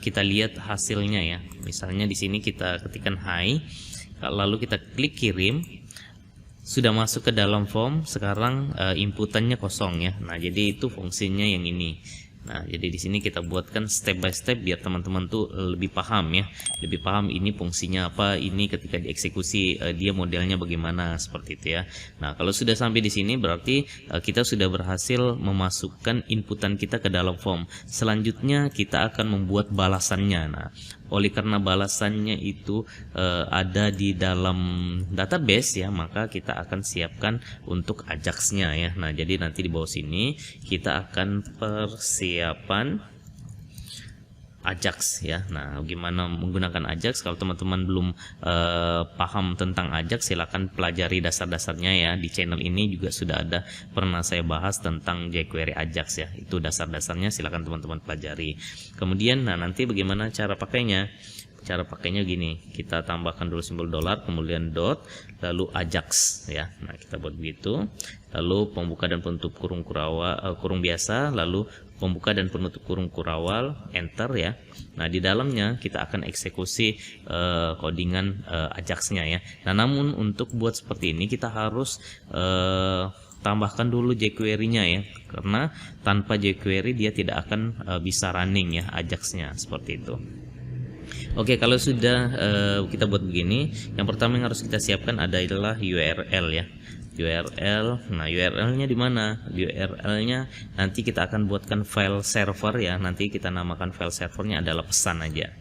kita lihat hasilnya ya. Misalnya di sini kita ketikkan hi, lalu kita klik kirim, sudah masuk ke dalam form. Sekarang inputannya kosong ya. Nah, jadi itu fungsinya yang ini. Nah, jadi di sini kita buatkan step by step biar teman-teman tuh lebih paham ya, lebih paham ini fungsinya apa, ini ketika dieksekusi dia modelnya bagaimana, seperti itu ya. Nah, kalau sudah sampai di sini berarti kita sudah berhasil memasukkan inputan kita ke dalam form. Selanjutnya kita akan membuat balasannya. Nah, oleh karena balasannya itu ada di dalam database ya, maka kita akan siapkan untuk Ajax-nya ya. Nah, jadi nanti di bawah sini kita akan persiapan Ajax ya. Nah, gimana menggunakan Ajax? Kalau teman-teman belum paham tentang Ajax, silakan pelajari dasar-dasarnya ya. Di channel ini juga sudah ada, pernah saya bahas tentang jQuery Ajax ya. Itu dasar-dasarnya, silakan teman-teman pelajari. Kemudian, nah nanti bagaimana cara pakainya? Cara pakainya gini, kita tambahkan dulu simbol dolar, kemudian dot, lalu Ajax ya. Nah, kita buat begitu. Lalu pembuka dan penutup kurung biasa, lalu pembuka dan penutup kurung kurawal, enter ya. Nah, di dalamnya kita akan eksekusi codingan Ajax-nya ya. Nah, namun untuk buat seperti ini kita harus tambahkan dulu jQuery-nya ya, karena tanpa jQuery dia tidak akan bisa running ya Ajax-nya, seperti itu. Oke, kalau sudah kita buat begini, yang pertama yang harus kita siapkan adalah URL ya. URL. Nah, URL-nya di mana? URL-nya nanti kita akan buatkan file server ya. Nanti kita namakan file servernya adalah pesan aja.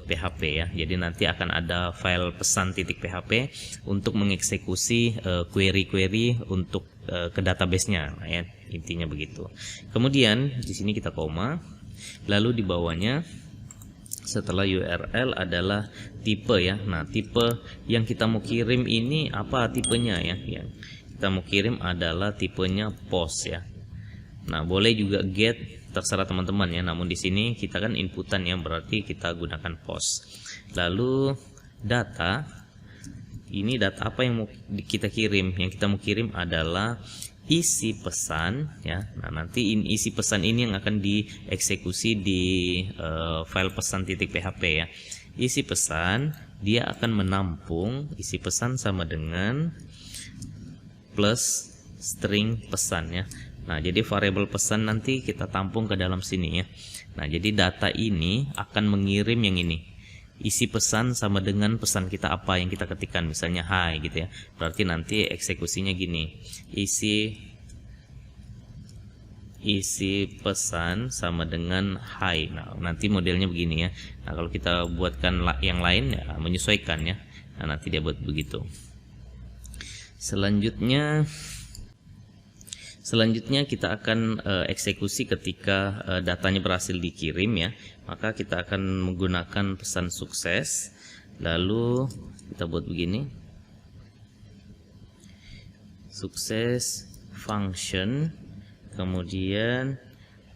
.php ya. Jadi nanti akan ada file pesan .php untuk mengeksekusi query-query untuk ke database-nya ya. Intinya begitu. Kemudian di sini kita koma. Lalu di bawahnya setelah URL adalah tipe ya. Nah, tipe yang kita mau kirim ini apa tipenya ya? Yang kita mau kirim adalah tipenya post ya. Nah, boleh juga get, terserah teman-teman ya. Namun di sini kita kan inputan ya, berarti kita gunakan post. Lalu data, ini data apa yang mau kita kirim? Yang kita mau kirim adalah isi pesan ya. Nah, nanti isi pesan ini yang akan dieksekusi di file pesan .php ya. Isi pesan dia akan menampung isi pesan sama dengan plus string pesan ya. Nah, jadi variabel pesan nanti kita tampung ke dalam sini ya. Nah, jadi data ini akan mengirim yang ini. Isi pesan sama dengan pesan kita apa yang kita ketikkan, misalnya hi gitu ya. Berarti nanti eksekusinya gini. Isi pesan sama dengan hi. Nah, nanti modelnya begini ya. Nah, kalau kita buatkan yang lain ya, menyesuaikan ya. Nah, nanti dia buat begitu. Selanjutnya kita akan eksekusi ketika datanya berhasil dikirim ya. Maka kita akan menggunakan pesan sukses. Lalu kita buat begini. Sukses function. Kemudian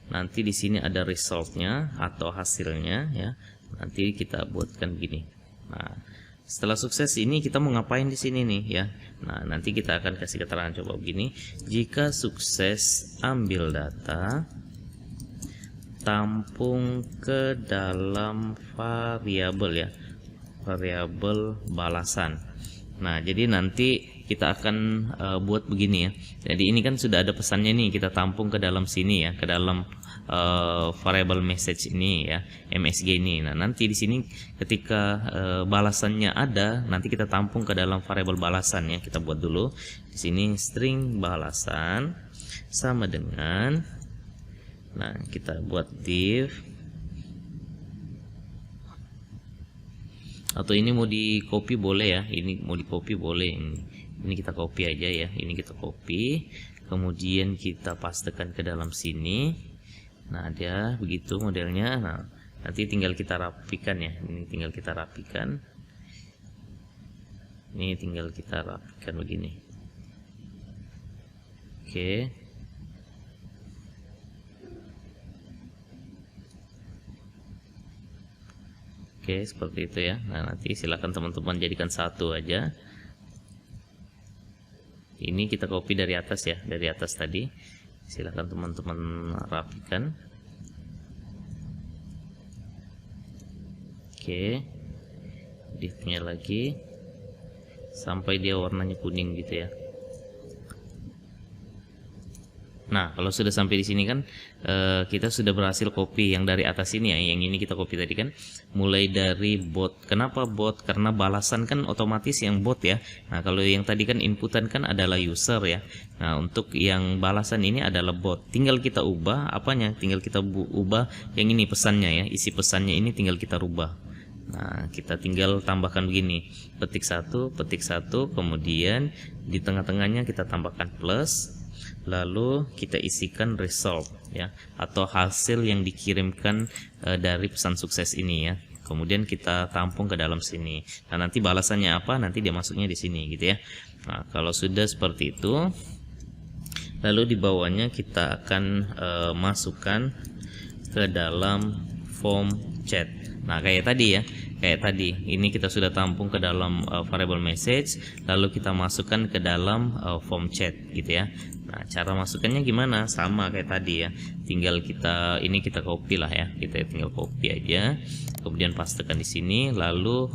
nanti di sini ada resultnya atau hasilnya ya. Nanti kita buatkan begini. Nah, setelah sukses ini kita mau ngapain di sini nih ya. Nah, nanti kita akan kasih keterangan coba begini. Jika sukses ambil data, tampung ke dalam variabel ya, variabel balasan. Nah, jadi nanti kita akan buat begini ya. Jadi ini kan sudah ada pesannya nih, kita tampung ke dalam sini ya, ke dalam variable message ini ya, MSG ini. Nah, nanti di sini ketika balasannya ada, nanti kita tampung ke dalam variable balasan ya. Kita buat dulu di sini string balasan sama dengan, nah kita buat div, atau ini mau di copy boleh ya. Ini mau di copy boleh. Ini kita copy aja ya. Ini kita copy, kemudian kita pastekan ke dalam sini. Nah, dia begitu modelnya. Nah, nanti tinggal kita rapikan ya. Ini tinggal kita rapikan. Ini tinggal kita rapikan begini. Oke. Oke, seperti itu ya. Nah, nanti silakan teman-teman jadikan satu aja. Ini kita copy dari atas ya, dari atas tadi. Silakan teman-teman rapikan. Oke, diftnya lagi sampai dia warnanya kuning gitu ya. Nah, kalau sudah sampai di sini kan kita sudah berhasil copy yang dari atas ini ya. Yang ini kita copy tadi kan, mulai dari bot. Kenapa bot? Karena balasan kan otomatis yang bot ya. Nah, kalau yang tadi kan inputan kan adalah user ya. Nah, untuk yang balasan ini adalah bot. Tinggal kita ubah apanya? Tinggal kita ubah yang ini pesannya ya. Isi pesannya ini tinggal kita rubah. Nah, kita tinggal tambahkan begini, petik satu, kemudian di tengah-tengahnya kita tambahkan plus, lalu kita isikan result ya, atau hasil yang dikirimkan dari pesan sukses ini ya. Kemudian kita tampung ke dalam sini. Nah, nanti balasannya apa? Nanti dia masuknya di sini gitu ya. Nah, kalau sudah seperti itu, lalu di bawahnya kita akan masukkan ke dalam form chat. Nah, kayak tadi ya, ini kita sudah tampung ke dalam variable message, lalu kita masukkan ke dalam form chat gitu ya. Nah, cara masukkannya gimana? Sama kayak tadi ya, tinggal kita copy lah ya, kita tinggal copy aja, kemudian pastekan di sini. Lalu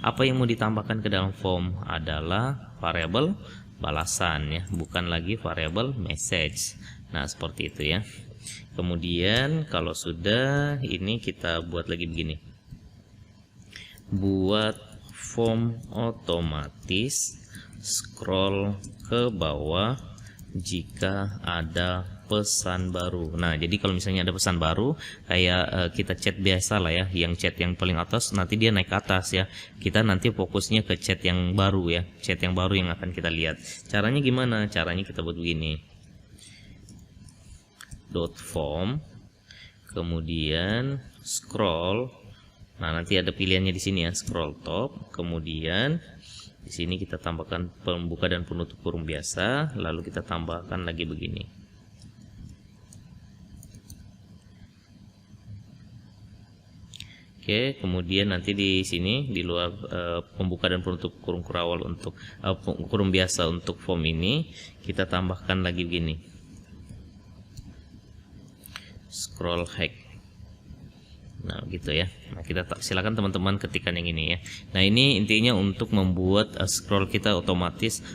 apa yang mau ditambahkan ke dalam form adalah variable balasan ya, bukan lagi variable message. Nah, seperti itu ya. Kemudian kalau sudah ini kita buat lagi begini, buat form otomatis scroll ke bawah jika ada pesan baru. Nah, jadi kalau misalnya ada pesan baru kayak kita chat biasa lah ya, yang chat yang paling atas nanti dia naik ke atas ya. Kita nanti fokusnya ke chat yang baru ya, chat yang baru yang akan kita lihat. Caranya gimana? Caranya kita buat begini, dot form, kemudian scroll. Nah, nanti ada pilihannya di sini ya, scroll top, kemudian di sini kita tambahkan pembuka dan penutup kurung biasa, lalu kita tambahkan lagi begini. Oke, kemudian nanti di sini di luar pembuka dan penutup kurung kurawal untuk kurung biasa untuk form ini, kita tambahkan lagi begini, scroll hack. Nah, gitu ya. Nah, kita silakan teman-teman ketikkan yang ini ya. Nah, ini intinya untuk membuat scroll kita otomatis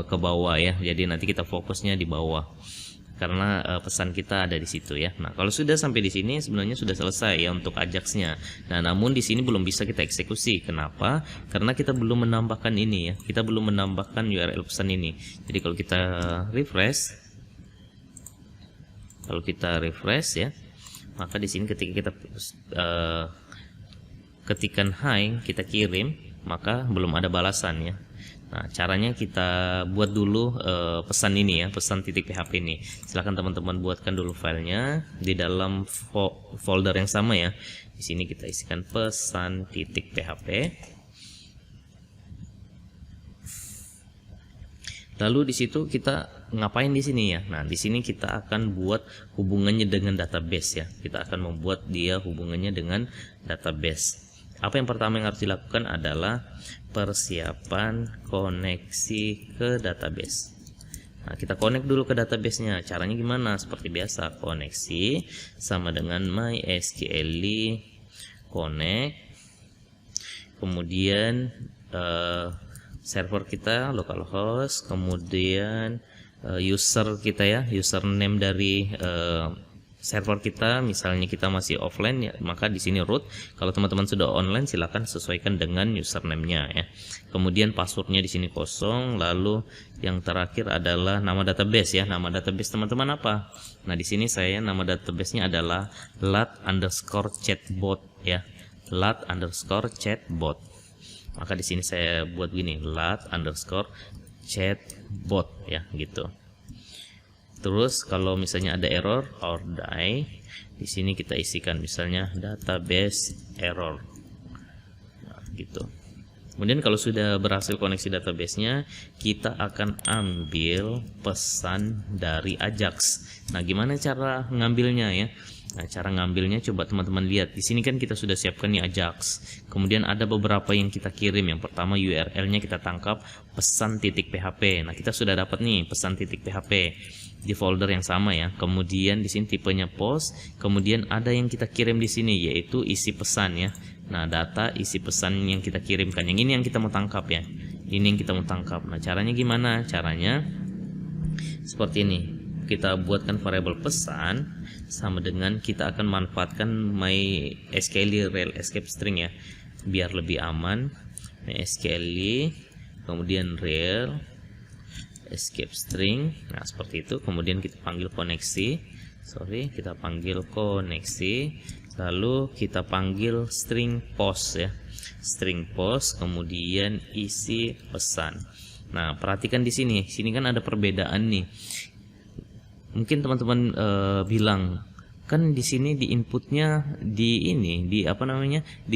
ke bawah ya. Jadi nanti kita fokusnya di bawah karena pesan kita ada di situ ya. Nah, kalau sudah sampai di sini sebenarnya sudah selesai ya untuk Ajax-nya. Nah, namun di sini belum bisa kita eksekusi. Kenapa? Karena kita belum menambahkan ini ya. Kita belum menambahkan URL pesan ini. Jadi kalau kita refresh ya, maka di sini ketika kita ketikkan hi, kita kirim, maka belum ada balasan ya. Nah, caranya kita buat dulu pesan ini ya, pesan .php ini. Silahkan teman-teman buatkan dulu filenya di dalam folder yang sama ya. Di sini kita isikan pesan .php. Lalu di situ kita ngapain di sini ya? Nah, di sini kita akan buat hubungannya dengan database ya. Kita akan membuat dia hubungannya dengan database. Apa yang pertama yang harus dilakukan adalah persiapan koneksi ke database. Nah, kita connect dulu ke database-nya. Caranya gimana? Seperti biasa, koneksi sama dengan MySQL connect. Kemudian server kita localhost, kemudian user kita ya, username dari server kita. Misalnya kita masih offline ya, maka di sini root. Kalau teman-teman sudah online, silakan sesuaikan dengan username-nya ya. Kemudian passwordnya di sini kosong. Lalu yang terakhir adalah nama database ya. Nama database teman-teman apa? Nah, di sini saya nama database-nya adalah lat_chatbot ya, lat_chatbot. Maka di sini saya buat gini, lat_chatbot ya, gitu. Terus kalau misalnya ada error or die, di sini kita isikan misalnya database error. Nah, gitu. Kemudian kalau sudah berhasil koneksi database-nya, kita akan ambil pesan dari Ajax. Nah, gimana cara ngambilnya ya? Nah, cara ngambilnya coba teman-teman lihat. Di sini kan kita sudah siapkan nih Ajax. Kemudian ada beberapa yang kita kirim. Yang pertama URL-nya kita tangkap pesan .php. Nah, kita sudah dapat nih pesan .php di folder yang sama ya. Kemudian di sini tipenya post. Kemudian ada yang kita kirim di sini yaitu isi pesan ya. Nah, data isi pesan yang kita kirimkan. Yang ini yang kita mau tangkap ya. Ini yang kita mau tangkap. Nah, caranya gimana? Caranya seperti ini. Kita buatkan variabel pesan sama dengan kita akan manfaatkan MySQL rel escape string ya. Biar lebih aman. MySQL kemudian rel escape string. Nah, seperti itu. Kemudian kita panggil koneksi. Kita panggil koneksi. Lalu kita panggil string post ya. String post kemudian isi pesan. Nah, perhatikan di sini. Sini kan ada perbedaan nih. Mungkin teman-teman bilang, kan di sini di inputnya di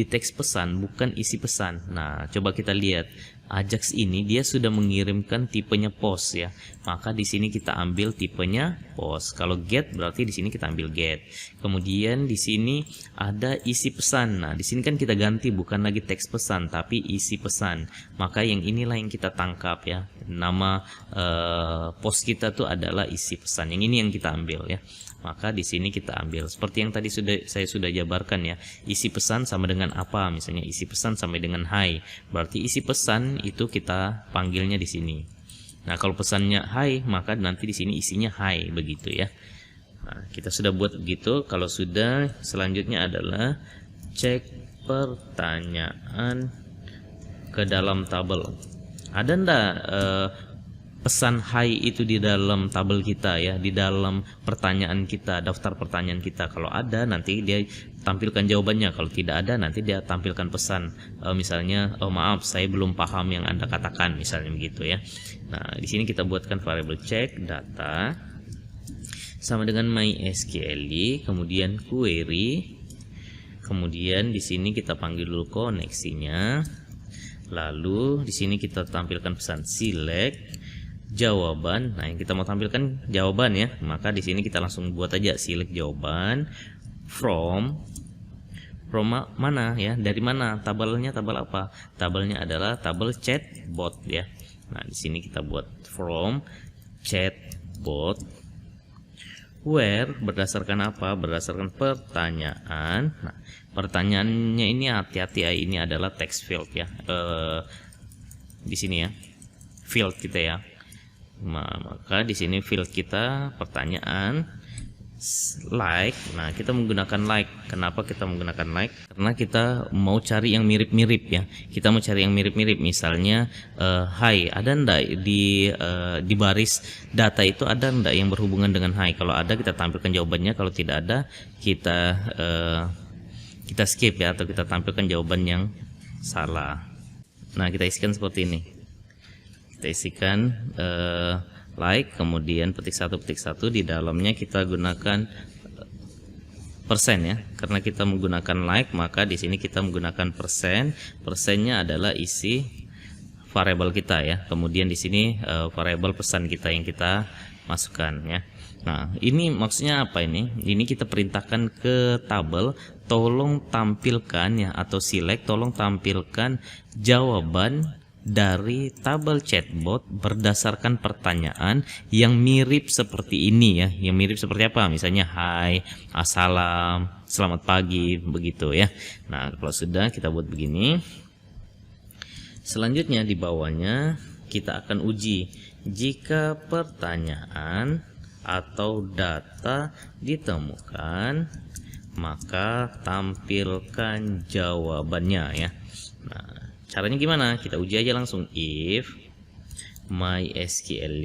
teks pesan bukan isi pesan. Nah, coba kita lihat. Ajax ini dia sudah mengirimkan tipenya post ya. Maka di sini kita ambil tipenya post. Kalau get berarti di sini kita ambil get. Kemudian di sini ada isi pesan. Nah, di sini kan kita ganti bukan lagi teks pesan tapi isi pesan. Maka yang inilah yang kita tangkap ya. Nama post kita tuh adalah isi pesan. Yang ini yang kita ambil ya. Maka di sini kita ambil seperti yang tadi saya sudah jabarkan ya. Isi pesan sama dengan apa? Misalnya isi pesan sama dengan hi. Berarti isi pesan itu kita panggilnya di sini. Nah, kalau pesannya hi, maka nanti di sini isinya hi begitu ya. Nah, kita sudah buat begitu. Kalau sudah, selanjutnya adalah cek pertanyaan ke dalam tabel. Ada ndak pesan hi itu di dalam tabel kita ya, di dalam pertanyaan kita, daftar pertanyaan kita? Kalau ada nanti dia tampilkan jawabannya, kalau tidak ada nanti dia tampilkan pesan misalnya maaf saya belum paham yang Anda katakan, misalnya begitu ya. Nah, di sini kita buatkan variabel check data sama dengan MySQL kemudian query, kemudian di sini kita panggil dulu koneksinya, lalu di sini kita tampilkan pesan select jawaban. Nah, yang kita mau tampilkan jawaban ya, maka di sini kita langsung buat aja select jawaban from mana ya, dari mana, tabelnya tabel apa, tabelnya adalah tabel chatbot ya. Nah, di sini kita buat from chatbot where berdasarkan apa, berdasarkan pertanyaan. Nah, pertanyaannya ini hati-hati ya, ini adalah text field ya, di sini ya field kita ya. Maka di sini field kita pertanyaan like. Nah, kita menggunakan like. Kenapa kita menggunakan like? Karena kita mau cari yang mirip-mirip ya. Kita mau cari yang mirip-mirip. Misalnya hi, ada ndak di baris data itu ada ndak yang berhubungan dengan hi? Kalau ada kita tampilkan jawabannya. Kalau tidak ada kita skip ya, atau kita tampilkan jawaban yang salah. Nah, kita isikan seperti ini. Kita isikan like, kemudian petik satu di dalamnya kita gunakan persen ya, karena kita menggunakan like maka di sini kita menggunakan persen. Persennya adalah isi variabel kita ya. Kemudian di sini variabel pesan kita yang kita masukkan ya. Nah, ini maksudnya apa ini? Ini kita perintahkan ke tabel, tolong tampilkan ya, atau select, tolong tampilkan jawaban dari tabel chatbot berdasarkan pertanyaan yang mirip seperti ini ya. Yang mirip seperti apa? Misalnya hai, assalam, selamat pagi, begitu ya. Nah, kalau sudah kita buat begini. Selanjutnya di bawahnya kita akan uji jika pertanyaan atau data ditemukan maka tampilkan jawabannya ya. Nah, caranya gimana? Kita uji aja langsung. If MySQL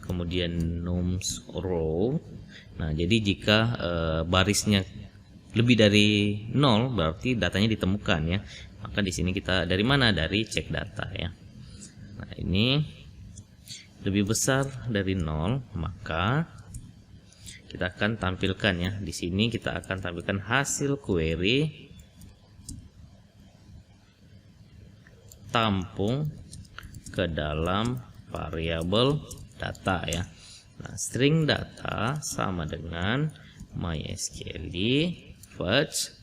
kemudian nums row. Nah, jadi jika barisnya lebih dari 0 berarti datanya ditemukan ya. Maka di sini kita dari mana? Dari cek data ya. Nah, ini lebih besar dari 0, maka kita akan tampilkan ya. Di sini kita akan tampilkan hasil query tampung ke dalam variabel data ya. Nah, string data sama dengan MySQL fetch,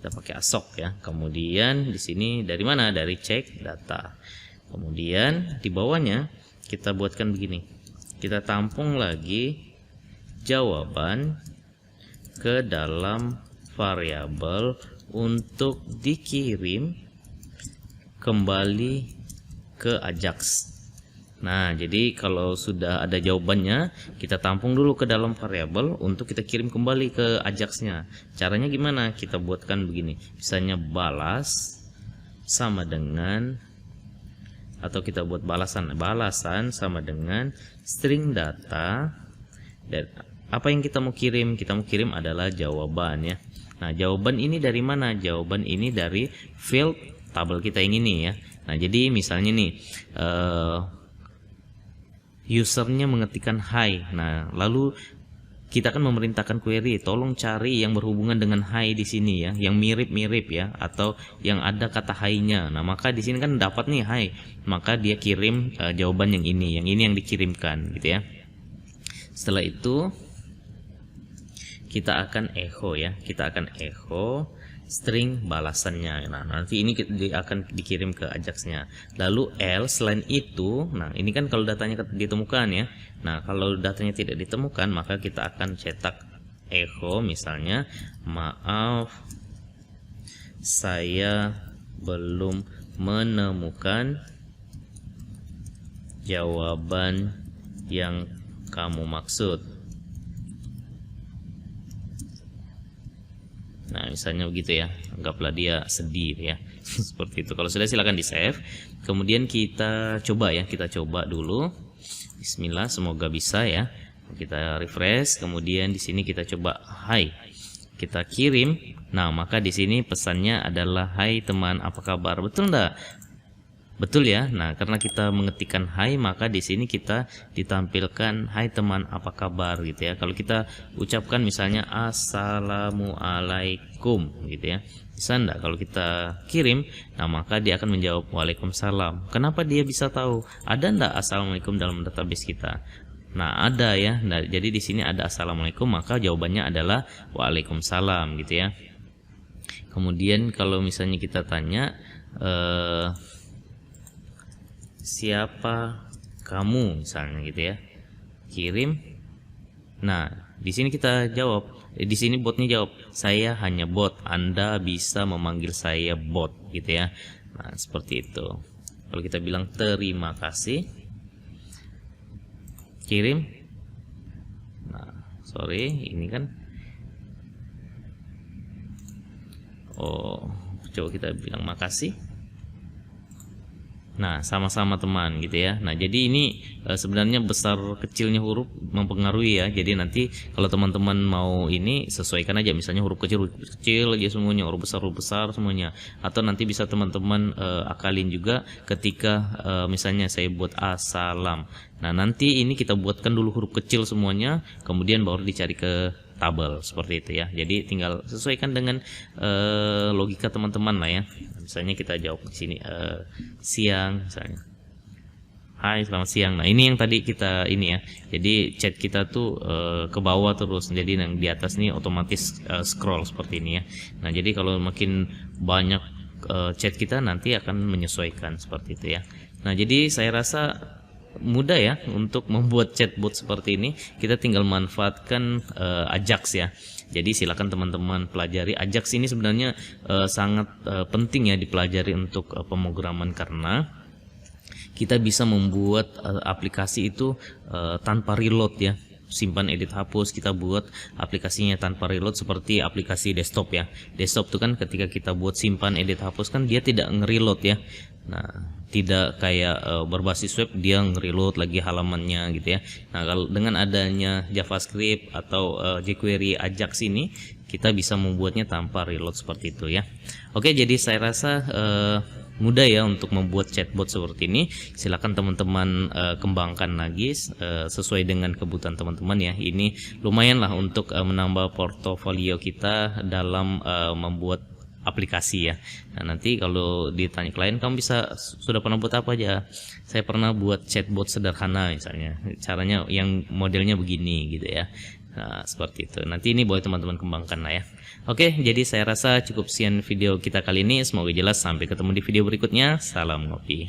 kita pakai asok ya. Kemudian di sini dari mana? Dari cek data. Kemudian di bawahnya kita buatkan begini. Kita tampung lagi jawaban ke dalam variabel untuk dikirim kembali ke Ajax. Nah, jadi kalau sudah ada jawabannya, kita tampung dulu ke dalam variabel untuk kita kirim kembali ke Ajax-nya. Caranya gimana? Kita buatkan begini. Misalnya balas sama dengan, atau kita buat balasan sama dengan string data, dan apa yang kita mau kirim? Kita mau kirim adalah jawaban ya. Nah, jawaban ini dari mana? Jawaban ini dari field tabel kita yang ini ya. Nah, jadi misalnya nih usernya mengetikkan hi. Nah, lalu kita akan memerintahkan query, tolong cari yang berhubungan dengan hi di sini ya, yang mirip-mirip ya, atau yang ada kata hi-nya. Nah, maka di sini kan dapat nih hi, maka dia kirim jawaban yang ini yang dikirimkan gitu ya. Setelah itu kita akan echo ya, kita akan echo string balasannya. Nah, nanti ini akan dikirim ke Ajax-nya. Lalu else, selain itu, nah ini kan kalau datanya ditemukan ya. Nah, kalau datanya tidak ditemukan, maka kita akan cetak echo misalnya, maaf saya belum menemukan jawaban yang kamu maksud. Nah, misalnya begitu ya, anggaplah dia sedih ya. Seperti itu. Kalau sudah, silakan di save. Kemudian kita coba ya, kita coba dulu. Bismillah, semoga bisa ya. Kita refresh, kemudian di sini kita coba hai. Kita kirim. Nah, maka di sini pesannya adalah hai teman, apa kabar? Betul enggak? Betul ya. Nah, karena kita mengetikkan hai, maka di sini kita ditampilkan hai teman, apa kabar gitu ya. Kalau kita ucapkan misalnya assalamualaikum gitu ya, bisa enggak kalau kita kirim? Nah, maka dia akan menjawab waalaikumsalam. Kenapa dia bisa tahu? Ada enggak assalamualaikum dalam database kita? Nah, ada ya. Nah, jadi di sini ada assalamualaikum, maka jawabannya adalah waalaikumsalam gitu ya. Kemudian kalau misalnya kita tanya siapa kamu misalnya gitu ya, kirim. Nah, di sini kita jawab, di sini botnya jawab, saya hanya bot, Anda bisa memanggil saya bot gitu ya. Nah, seperti itu. Kalau kita bilang terima kasih, kirim. Nah, sorry, ini kan coba kita bilang makasih. Nah, sama-sama teman gitu ya. Nah, jadi ini sebenarnya besar kecilnya huruf mempengaruhi ya. Jadi nanti kalau teman-teman mau ini, sesuaikan aja, misalnya huruf kecil aja semuanya, huruf besar semuanya. Atau nanti bisa teman-teman akalin juga ketika misalnya saya buat assalam. Nah, nanti ini kita buatkan dulu huruf kecil semuanya, kemudian baru dicari ke tabel seperti itu ya. Jadi tinggal sesuaikan dengan logika teman-teman lah ya. Misalnya kita jawab di sini siang misalnya. Hai, selamat siang. Nah, ini yang tadi kita ini ya. Jadi chat kita tuh ke bawah terus. Jadi yang di atas nih otomatis scroll seperti ini ya. Nah, jadi kalau makin banyak chat kita nanti akan menyesuaikan seperti itu ya. Nah, jadi saya rasa mudah ya untuk membuat chatbot seperti ini. Kita tinggal manfaatkan Ajax ya. Jadi silakan teman-teman pelajari. Ajax ini sebenarnya sangat penting ya dipelajari untuk pemrograman, karena kita bisa membuat aplikasi itu tanpa reload ya. Simpan, edit, hapus, kita buat aplikasinya tanpa reload seperti aplikasi desktop ya. Desktop itu kan ketika kita buat simpan, edit, hapus kan dia tidak nge-reload ya. Nah, tidak kayak berbasis web dia nge-reload lagi halamannya gitu ya. Nah, kalau dengan adanya JavaScript atau jQuery Ajax ini, kita bisa membuatnya tanpa reload seperti itu ya. Oke, jadi saya rasa mudah ya untuk membuat chatbot seperti ini. Silakan teman-teman kembangkan lagi sesuai dengan kebutuhan teman-teman ya. Ini lumayan lah untuk menambah portofolio kita dalam membuat aplikasi ya. Nah, nanti kalau ditanya klien, kamu sudah pernah buat apa aja? Saya pernah buat chatbot sederhana misalnya, caranya yang modelnya begini gitu ya. Nah, seperti itu. Nanti ini boleh teman-teman kembangkan lah ya. Oke, jadi saya rasa cukup sekian video kita kali ini. Semoga jelas. Sampai ketemu di video berikutnya. Salam ngopi.